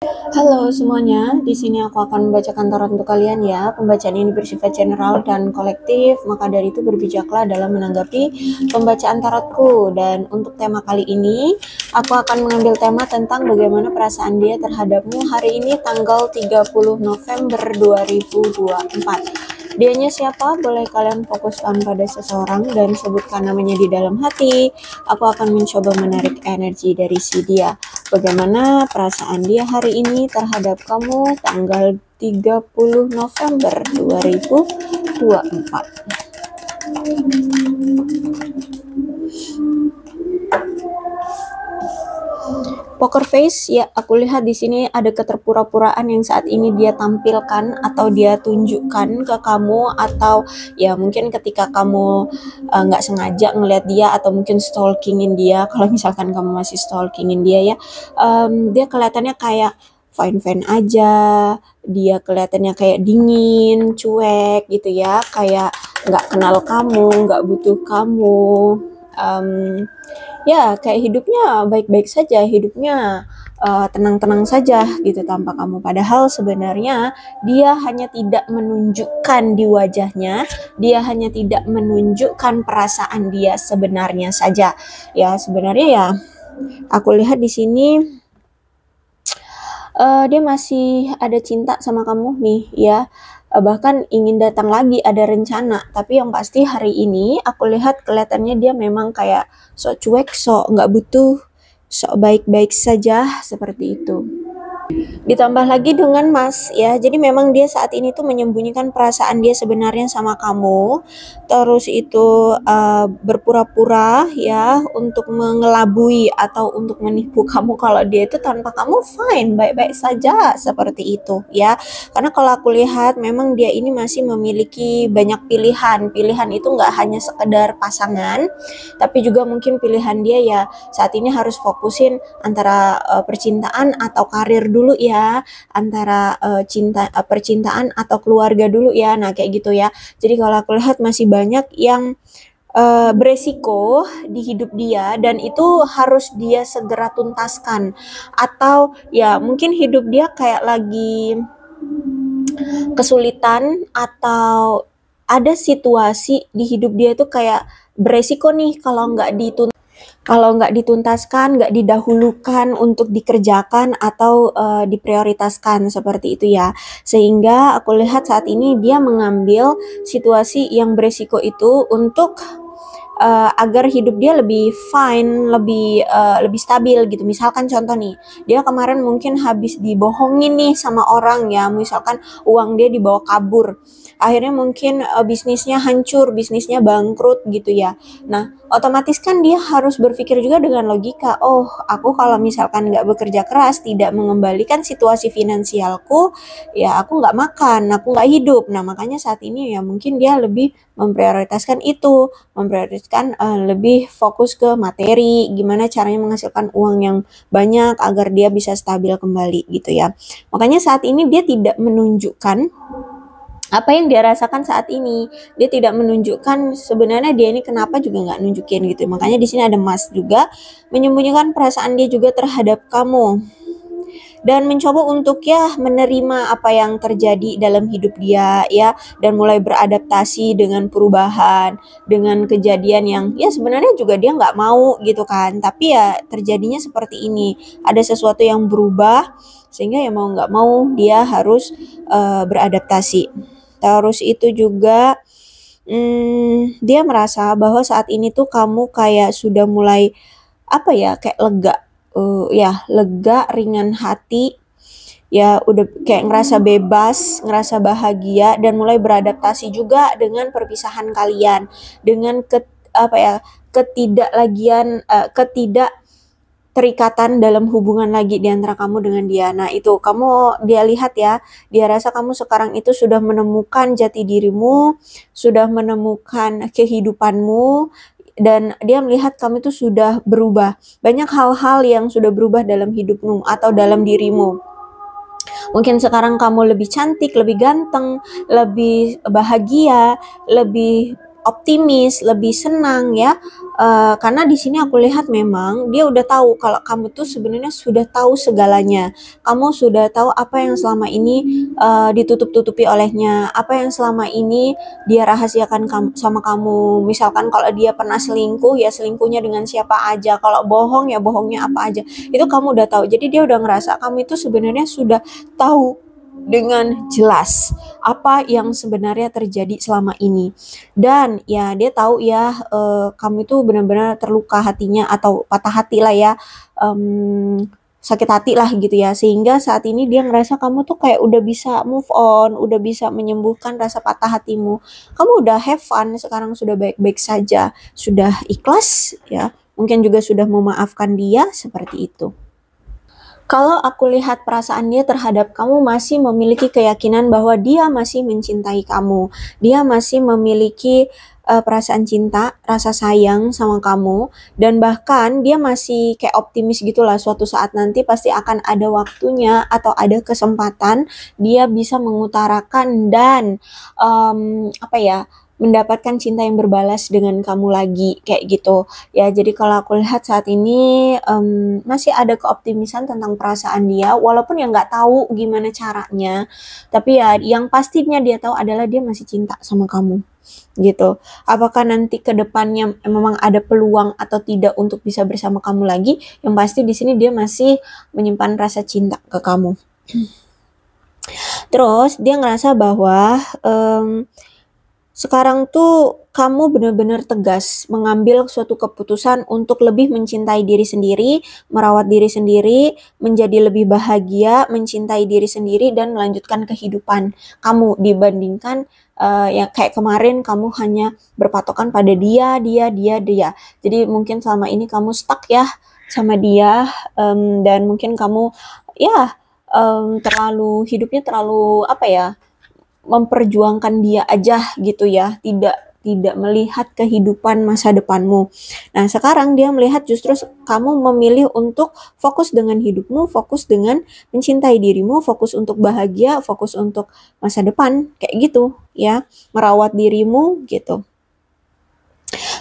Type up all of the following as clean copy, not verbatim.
Halo semuanya, di sini aku akan membacakan tarot untuk kalian ya. Pembacaan ini bersifat general dan kolektif, maka dari itu berbijaklah dalam menanggapi pembacaan tarotku. Dan untuk tema kali ini, aku akan mengambil tema tentang bagaimana perasaan dia terhadapmu hari ini tanggal 30 November 2024. Dianya siapa? Boleh kalian fokuskan pada seseorang dan sebutkan namanya di dalam hati. Aku akan mencoba menarik energi dari si dia. Bagaimana perasaan dia hari ini terhadap kamu tanggal 30 November 2024. Poker face, ya aku lihat di sini ada keterpura-puraan yang saat ini dia tampilkan atau dia tunjukkan ke kamu, atau ya mungkin ketika kamu nggak sengaja ngelihat dia atau mungkin stalkingin dia. Kalau misalkan kamu masih stalkingin dia ya, dia kelihatannya kayak fine-fine aja, dia kelihatannya kayak dingin, cuek gitu ya, kayak nggak kenal kamu, nggak butuh kamu. Ya kayak hidupnya baik-baik saja, hidupnya tenang-tenang saja gitu tanpa kamu. Padahal sebenarnya dia hanya tidak menunjukkan di wajahnya, dia hanya tidak menunjukkan perasaan dia sebenarnya saja. Ya sebenarnya ya aku lihat di sini dia masih ada cinta sama kamu nih ya. Bahkan ingin datang lagi, ada rencana. Tapi yang pasti hari ini aku lihat kelihatannya dia memang kayak sok cuek, sok nggak butuh, sok baik-baik saja seperti itu. Ditambah lagi dengan Mas ya. Jadi memang dia saat ini tuh menyembunyikan perasaan dia sebenarnya sama kamu. Terus itu berpura-pura ya untuk mengelabui atau untuk menipu kamu kalau dia itu tanpa kamu fine, baik-baik saja seperti itu ya. Karena kalau aku lihat memang dia ini masih memiliki banyak pilihan. Pilihan itu nggak hanya sekedar pasangan, tapi juga mungkin pilihan dia ya saat ini harus fokusin antara percintaan atau karir dulu ya, antara percintaan atau keluarga dulu ya. Nah kayak gitu ya. Jadi kalau aku lihat masih banyak yang beresiko di hidup dia, dan itu harus dia segera tuntaskan. Atau ya mungkin hidup dia kayak lagi kesulitan, atau ada situasi di hidup dia itu kayak beresiko nih kalau nggak dituntaskan, nggak didahulukan untuk dikerjakan atau diprioritaskan seperti itu ya. Sehingga aku lihat saat ini dia mengambil situasi yang beresiko itu untuk agar hidup dia lebih fine, lebih stabil gitu. Misalkan contoh nih, dia kemarin mungkin habis dibohongin nih sama orang ya, misalkan uang dia dibawa kabur. Akhirnya mungkin bisnisnya hancur, bisnisnya bangkrut gitu ya. Nah, otomatis kan dia harus berpikir juga dengan logika, oh aku kalau misalkan nggak bekerja keras, tidak mengembalikan situasi finansialku, ya aku nggak makan, aku nggak hidup. Nah makanya saat ini ya mungkin dia lebih memprioritaskan itu, memprioritaskan lebih fokus ke materi, gimana caranya menghasilkan uang yang banyak agar dia bisa stabil kembali gitu ya. Makanya saat ini dia tidak menunjukkan apa yang dia rasakan saat ini. Dia tidak menunjukkan sebenarnya dia ini kenapa, juga nggak nunjukin gitu. Makanya di sini ada Mas juga menyembunyikan perasaan dia juga terhadap kamu, dan mencoba untuk ya menerima apa yang terjadi dalam hidup dia ya, dan mulai beradaptasi dengan perubahan, dengan kejadian yang ya sebenarnya juga dia nggak mau gitu kan, tapi ya terjadinya seperti ini, ada sesuatu yang berubah sehingga ya mau nggak mau dia harus beradaptasi. Terus itu juga dia merasa bahwa saat ini tuh kamu kayak sudah mulai apa ya, kayak lega, ya lega, ringan hati, ya udah kayak ngerasa bebas, ngerasa bahagia, dan mulai beradaptasi juga dengan perpisahan kalian, dengan apa ya, ketidak terikatan dalam hubungan lagi di antara kamu dengan dia. Nah itu kamu, dia lihat ya, dia rasa kamu sekarang itu sudah menemukan jati dirimu, sudah menemukan kehidupanmu, dan dia melihat kamu itu sudah berubah. Banyak hal-hal yang sudah berubah dalam hidupmu atau dalam dirimu. Mungkin sekarang kamu lebih cantik, lebih ganteng, lebih bahagia, lebih optimis, lebih senang ya. Karena di sini aku lihat memang dia udah tahu kalau kamu tuh sebenarnya sudah tahu segalanya. Kamu sudah tahu apa yang selama ini ditutup-tutupi olehnya, apa yang selama ini dia rahasiakan sama kamu. Misalkan kalau dia pernah selingkuh, ya selingkuhnya dengan siapa aja. Kalau bohong, ya bohongnya apa aja. Itu kamu udah tahu. Jadi dia udah ngerasa kamu itu sebenarnya sudah tahu dengan jelas apa yang sebenarnya terjadi selama ini. Dan ya dia tahu ya kamu itu benar-benar terluka hatinya atau patah hati lah ya. Sakit hati lah gitu ya, sehingga saat ini dia ngerasa kamu tuh kayak udah bisa move on, udah bisa menyembuhkan rasa patah hatimu. Kamu udah have fun, sekarang sudah baik-baik saja, sudah ikhlas ya, mungkin juga sudah memaafkan dia, seperti itu. Kalau aku lihat perasaan dia terhadap kamu masih memiliki keyakinan bahwa dia masih mencintai kamu. Dia masih memiliki perasaan cinta, rasa sayang sama kamu, dan bahkan dia masih kayak optimis gitulah, suatu saat nanti pasti akan ada waktunya atau ada kesempatan dia bisa mengutarakan dan apa ya, mendapatkan cinta yang berbalas dengan kamu lagi, kayak gitu. Ya, jadi kalau aku lihat saat ini masih ada keoptimisan tentang perasaan dia, walaupun ya nggak tahu gimana caranya, tapi ya yang pastinya dia tahu adalah dia masih cinta sama kamu, gitu. Apakah nanti ke depannya memang ada peluang atau tidak untuk bisa bersama kamu lagi? Yang pasti di sini dia masih menyimpan rasa cinta ke kamu. Terus dia ngerasa bahwa sekarang tuh kamu benar-benar tegas mengambil suatu keputusan untuk lebih mencintai diri sendiri, merawat diri sendiri, menjadi lebih bahagia, mencintai diri sendiri, dan melanjutkan kehidupan kamu dibandingkan ya kayak kemarin kamu hanya berpatokan pada dia. Jadi mungkin selama ini kamu stuck ya sama dia, dan mungkin kamu ya terlalu hidupnya terlalu apa ya, memperjuangkan dia aja gitu ya, tidak melihat kehidupan masa depanmu. Nah, sekarang dia melihat justru kamu memilih untuk fokus dengan hidupmu, fokus dengan mencintai dirimu, fokus untuk bahagia, fokus untuk masa depan, kayak gitu ya, merawat dirimu gitu.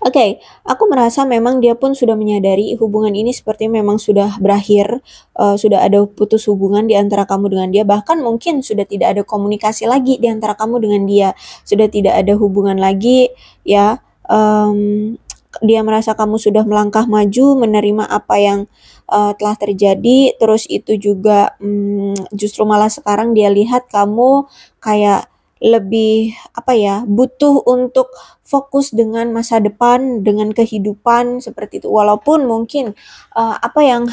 Oke, aku merasa memang dia pun sudah menyadari hubungan ini seperti memang sudah berakhir, sudah ada putus hubungan di antara kamu dengan dia, bahkan mungkin sudah tidak ada komunikasi lagi di antara kamu dengan dia, sudah tidak ada hubungan lagi ya. Dia merasa kamu sudah melangkah maju, menerima apa yang telah terjadi, terus itu juga justru malah sekarang dia lihat kamu kayak lebih apa ya, butuh untuk fokus dengan masa depan, dengan kehidupan seperti itu. Walaupun mungkin apa yang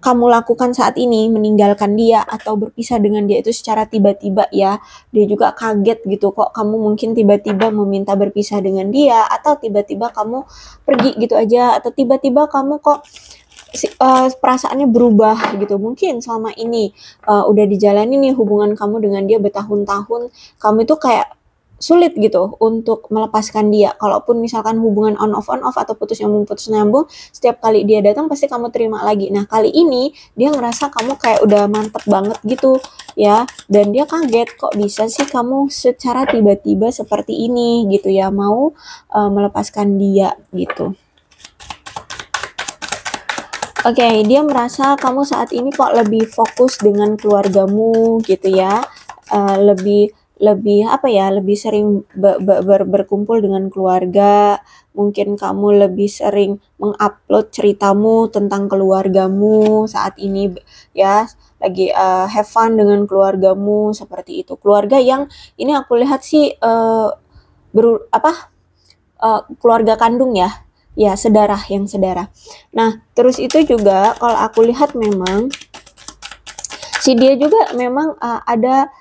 kamu lakukan saat ini, meninggalkan dia atau berpisah dengan dia itu secara tiba-tiba ya, dia juga kaget gitu, kok kamu mungkin tiba-tiba meminta berpisah dengan dia, atau tiba-tiba kamu pergi gitu aja, atau tiba-tiba kamu kok perasaannya berubah gitu. Mungkin selama ini udah dijalani nih hubungan kamu dengan dia bertahun-tahun, kamu itu kayak sulit gitu untuk melepaskan dia. Kalaupun misalkan hubungan on off atau putus nyambung, setiap kali dia datang pasti kamu terima lagi. Nah, kali ini dia ngerasa kamu kayak udah mantep banget gitu ya, dan dia kaget kok bisa sih kamu secara tiba-tiba seperti ini gitu ya, mau melepaskan dia gitu. Oke, dia merasa kamu saat ini kok lebih fokus dengan keluargamu gitu ya, lebih apa ya, lebih sering berkumpul dengan keluarga, mungkin kamu lebih sering mengupload ceritamu tentang keluargamu saat ini ya, lagi have fun dengan keluargamu seperti itu. Keluarga yang ini aku lihat sih keluarga kandung ya. Ya, yang sedara. Nah, terus itu juga kalau aku lihat memang si dia juga memang ada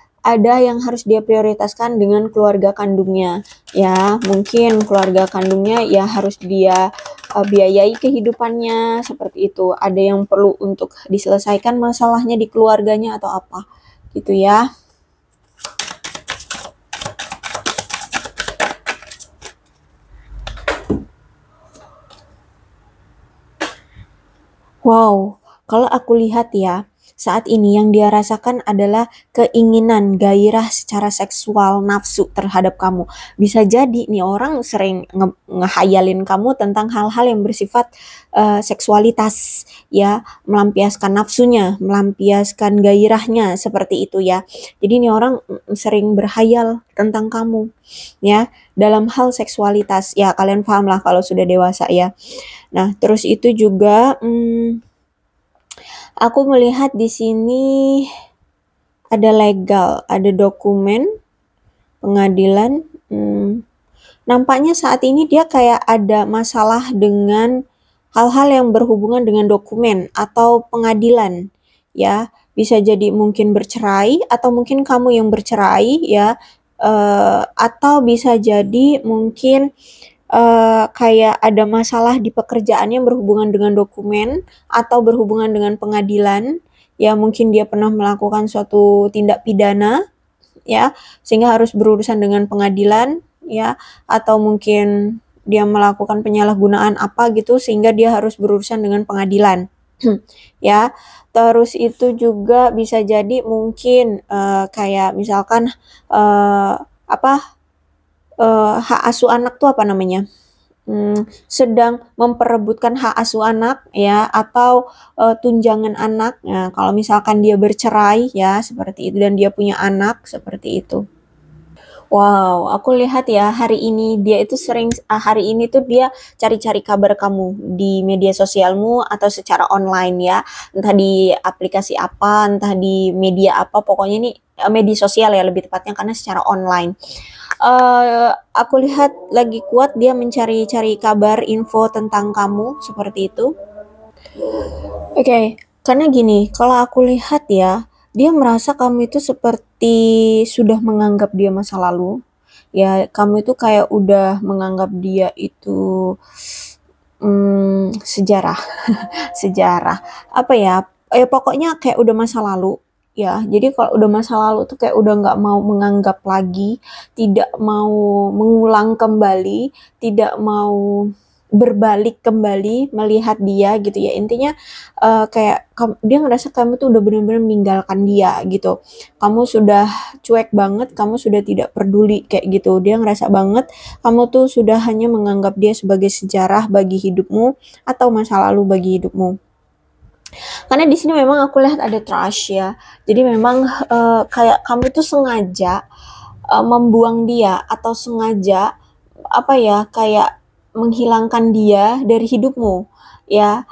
yang harus dia prioritaskan dengan keluarga kandungnya. Ya, mungkin keluarga kandungnya ya harus dia biayai kehidupannya seperti itu. Ada yang perlu untuk diselesaikan masalahnya di keluarganya atau apa gitu ya. Wow, kalau aku lihat ya, Saat ini yang dia rasakan adalah keinginan, gairah secara seksual, nafsu terhadap kamu. Bisa jadi nih orang sering ngehayalin kamu tentang hal-hal yang bersifat seksualitas, ya, melampiaskan nafsunya, melampiaskan gairahnya seperti itu ya. Jadi nih orang sering berhayal tentang kamu, ya, dalam hal seksualitas. Ya, kalian paham lah kalau sudah dewasa ya. Nah, terus itu juga aku melihat di sini ada legal, ada dokumen pengadilan. Nampaknya saat ini dia kayak ada masalah dengan hal-hal yang berhubungan dengan dokumen atau pengadilan, ya. Bisa jadi mungkin bercerai atau mungkin kamu yang bercerai, ya. Atau bisa jadi mungkin kayak ada masalah di pekerjaan yang berhubungan dengan dokumen atau berhubungan dengan pengadilan, ya. Mungkin dia pernah melakukan suatu tindak pidana, ya, sehingga harus berurusan dengan pengadilan, ya, atau mungkin dia melakukan penyalahgunaan apa gitu sehingga dia harus berurusan dengan pengadilan. Ya. Terus itu juga bisa jadi mungkin kayak misalkan hak asuh anak tuh apa namanya? Sedang memperebutkan hak asuh anak, ya, atau tunjangan anak. Nah, kalau misalkan dia bercerai, ya, seperti itu, dan dia punya anak seperti itu. Wow, aku lihat ya hari ini dia itu hari ini tuh dia cari-cari kabar kamu di media sosialmu atau secara online, ya. Entah di aplikasi apa, entah di media apa, pokoknya ini media sosial ya lebih tepatnya karena secara online. Aku lihat lagi kuat dia mencari-cari kabar info tentang kamu seperti itu. Oke, karena gini, kalau aku lihat ya, dia merasa kamu itu seperti sudah menganggap dia masa lalu. Ya, kamu itu kayak udah menganggap dia itu sejarah. Sejarah. Apa ya? Pokoknya kayak udah masa lalu. Ya, jadi kalau udah masa lalu tuh kayak udah nggak mau menganggap lagi, tidak mau mengulang kembali, tidak mau berbalik kembali melihat dia gitu ya. Intinya kayak dia ngerasa kamu tuh udah benar-benar meninggalkan dia gitu. Kamu sudah cuek banget, kamu sudah tidak peduli kayak gitu. Dia ngerasa banget kamu tuh sudah hanya menganggap dia sebagai sejarah bagi hidupmu atau masa lalu bagi hidupmu. Karena di sini memang aku lihat ada trash ya. Jadi memang kayak kamu tuh sengaja membuang dia atau sengaja apa ya kayak menghilangkan dia dari hidupmu, ya.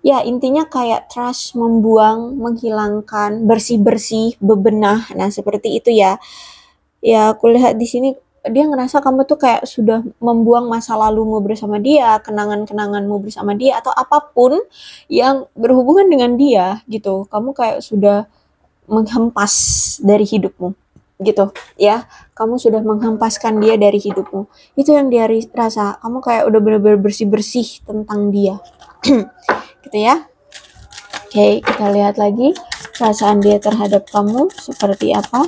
Ya intinya kayak trash, membuang, menghilangkan, bersih-bersih, bebenah. Nah, seperti itu ya. Ya, aku lihat di sini dia ngerasa kamu tuh kayak sudah membuang masa lalumu bersama dia, kenangan-kenanganmu bersama dia, atau apapun yang berhubungan dengan dia gitu. Kamu kayak sudah menghempas dari hidupmu gitu ya. Kamu sudah menghempaskan dia dari hidupmu. Itu yang dia rasa. Kamu kayak udah benar-benar bersih-bersih tentang dia. Gitu ya. Oke, kita lihat lagi perasaan dia terhadap kamu seperti apa.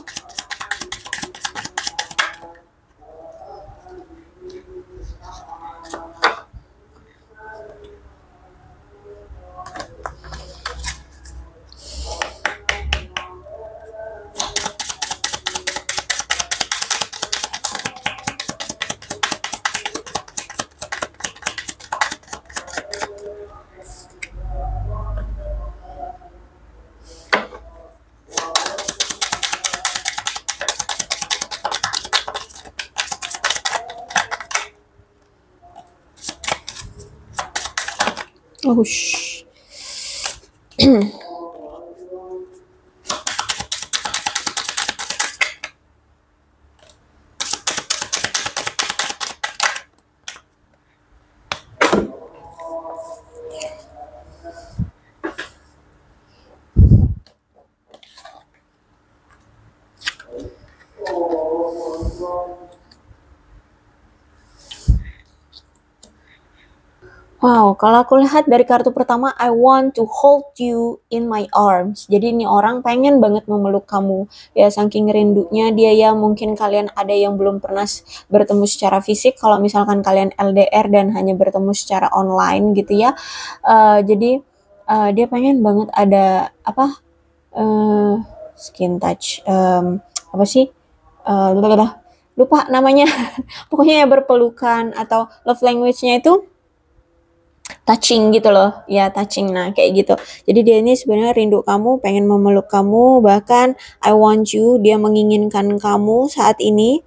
Oh, shh. Wow, kalau aku lihat dari kartu pertama, I want to hold you in my arms. Jadi ini orang pengen banget memeluk kamu. Ya, saking rindunya dia ya, mungkin kalian ada yang belum pernah bertemu secara fisik. Kalau misalkan kalian LDR dan hanya bertemu secara online gitu ya. Jadi dia pengen banget ada apa, skin touch, apa sih, lupa namanya. Pokoknya ya berpelukan, atau love language-nya itu touching gitu loh, ya touching, nah kayak gitu. Jadi dia ini sebenarnya rindu kamu, pengen memeluk kamu, bahkan I want you, dia menginginkan kamu saat ini,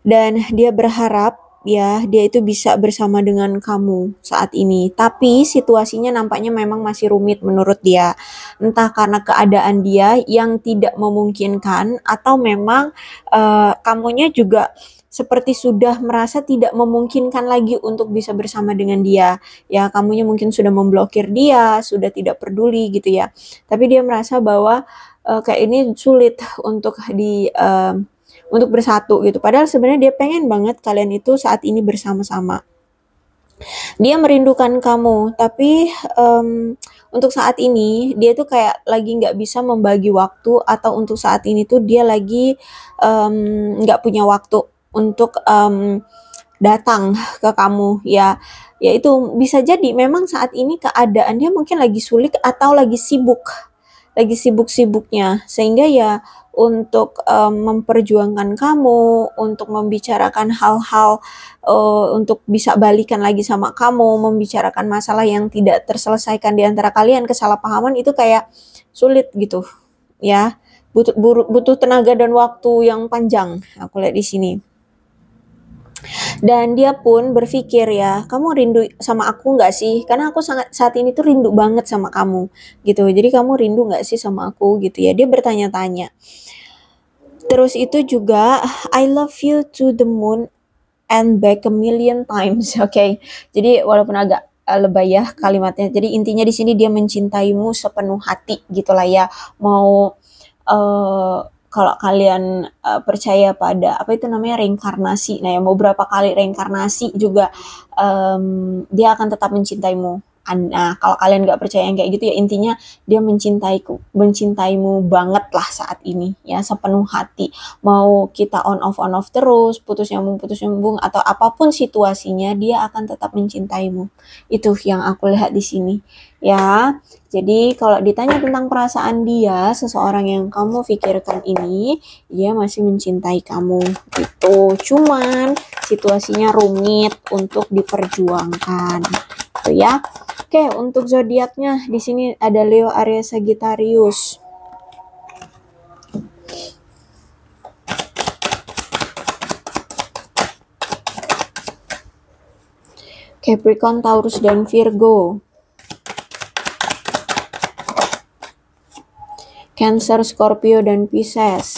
dan dia berharap ya dia itu bisa bersama dengan kamu saat ini. Tapi situasinya nampaknya memang masih rumit menurut dia. Entah karena keadaan dia yang tidak memungkinkan, atau memang kamunya juga seperti sudah merasa tidak memungkinkan lagi untuk bisa bersama dengan dia. Ya, kamunya mungkin sudah memblokir dia, sudah tidak peduli gitu ya. Tapi dia merasa bahwa kayak ini sulit untuk bersatu gitu. Padahal sebenarnya dia pengen banget kalian itu saat ini bersama-sama. Dia merindukan kamu, tapi untuk saat ini dia tuh kayak lagi nggak bisa membagi waktu, atau untuk saat ini tuh dia lagi nggak punya waktu untuk datang ke kamu ya. Ya itu bisa jadi memang saat ini keadaan dia mungkin lagi sulit atau lagi sibuk-sibuknya, sehingga ya untuk memperjuangkan kamu, untuk membicarakan hal-hal, untuk bisa balikan lagi sama kamu, membicarakan masalah yang tidak terselesaikan di antara kalian, kesalahpahaman itu kayak sulit gitu ya, butuh tenaga dan waktu yang panjang, aku lihat di sini. Dan dia pun berpikir ya, kamu rindu sama aku nggak sih? Karena aku saat ini tuh rindu banget sama kamu gitu. Jadi kamu rindu nggak sih sama aku gitu ya? Dia bertanya-tanya. Terus itu juga, I love you to the moon and back a million times. Oke. Jadi walaupun agak lebay ya kalimatnya. Jadi intinya di sini dia mencintaimu sepenuh hati gitulah ya. Mau kalau kalian percaya pada apa itu namanya reinkarnasi, nah ya mau berapa kali reinkarnasi juga dia akan tetap mencintaimu. Nah, kalau kalian nggak percaya yang kayak gitu ya, intinya dia mencintaimu banget lah saat ini ya, sepenuh hati. Mau kita on off terus, putus nyambung, atau apapun situasinya, dia akan tetap mencintaimu. Itu yang aku lihat di sini ya. Jadi kalau ditanya tentang perasaan dia, seseorang yang kamu pikirkan ini, dia masih mencintai kamu gitu. Cuman situasinya rumit untuk diperjuangkan. Gitu ya. Oke, untuk zodiaknya di sini ada Leo, Aries, Sagittarius. Capricorn, Taurus, dan Virgo. Cancer, Scorpio, dan Pisces.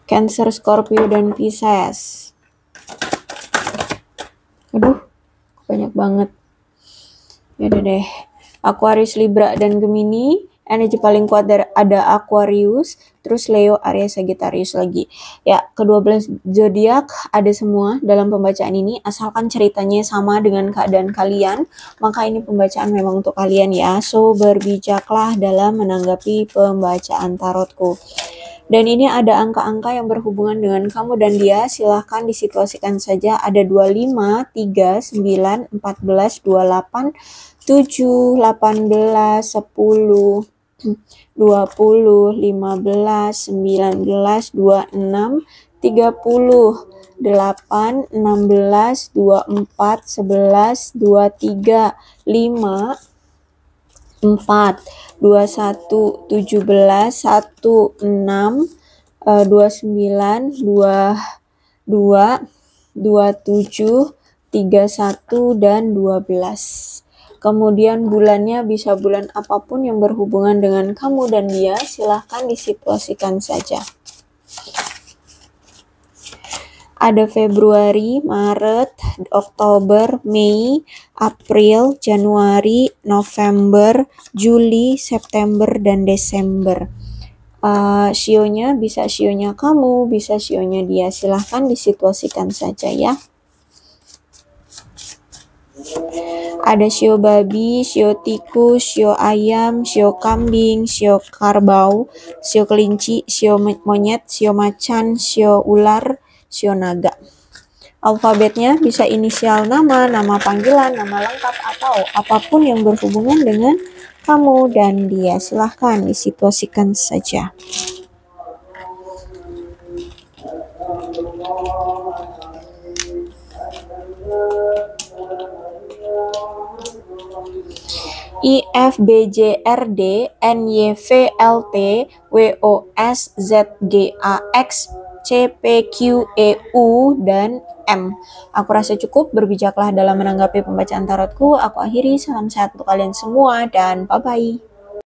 Cancer, Scorpio, dan Pisces. Aduh, banyak banget. Yaudah deh. Aquarius, Libra, dan Gemini. Energi paling kuat ada Aquarius, terus Leo, Aries, Sagittarius lagi. Ya, ke-12 zodiak ada semua dalam pembacaan ini, asalkan ceritanya sama dengan keadaan kalian, maka ini pembacaan memang untuk kalian ya. So, berbijaklah dalam menanggapi pembacaan tarotku. Dan ini ada angka-angka yang berhubungan dengan kamu dan dia, silahkan disituasikan saja. Ada 25, 3, 9, 14, 28, 7, 18, 10, 20, 15, 19, 26, 30, 8, 16, 24, 11, 23, 5, 4, 21, 17, 1, 6, 29, 22, 27, 31, dan 12. Kemudian bulannya bisa bulan apapun yang berhubungan dengan kamu dan dia, silahkan disituasikan saja. Ada Februari, Maret, Oktober, Mei, April, Januari, November, Juli, September, dan Desember. Sionya bisa sionya kamu, bisa sionya dia. Silahkan disituasikan saja ya. Ada sio babi, sio tikus, sio ayam, sio kambing, sio kerbau, sio kelinci, sio monyet, sio macan, sio ular, sio naga. Alfabetnya bisa inisial nama, nama panggilan, nama lengkap, atau apapun yang berhubungan dengan kamu dan dia. Silahkan disituasikan saja. I, F, B, J, R, D, N, Y, V, L, T, W, O, S, Z, G, A, X, C, P, Q, E, U, dan M. Aku rasa cukup, berbijaklah dalam menanggapi pembacaan tarotku. Aku akhiri, salam sehat untuk kalian semua, dan bye-bye.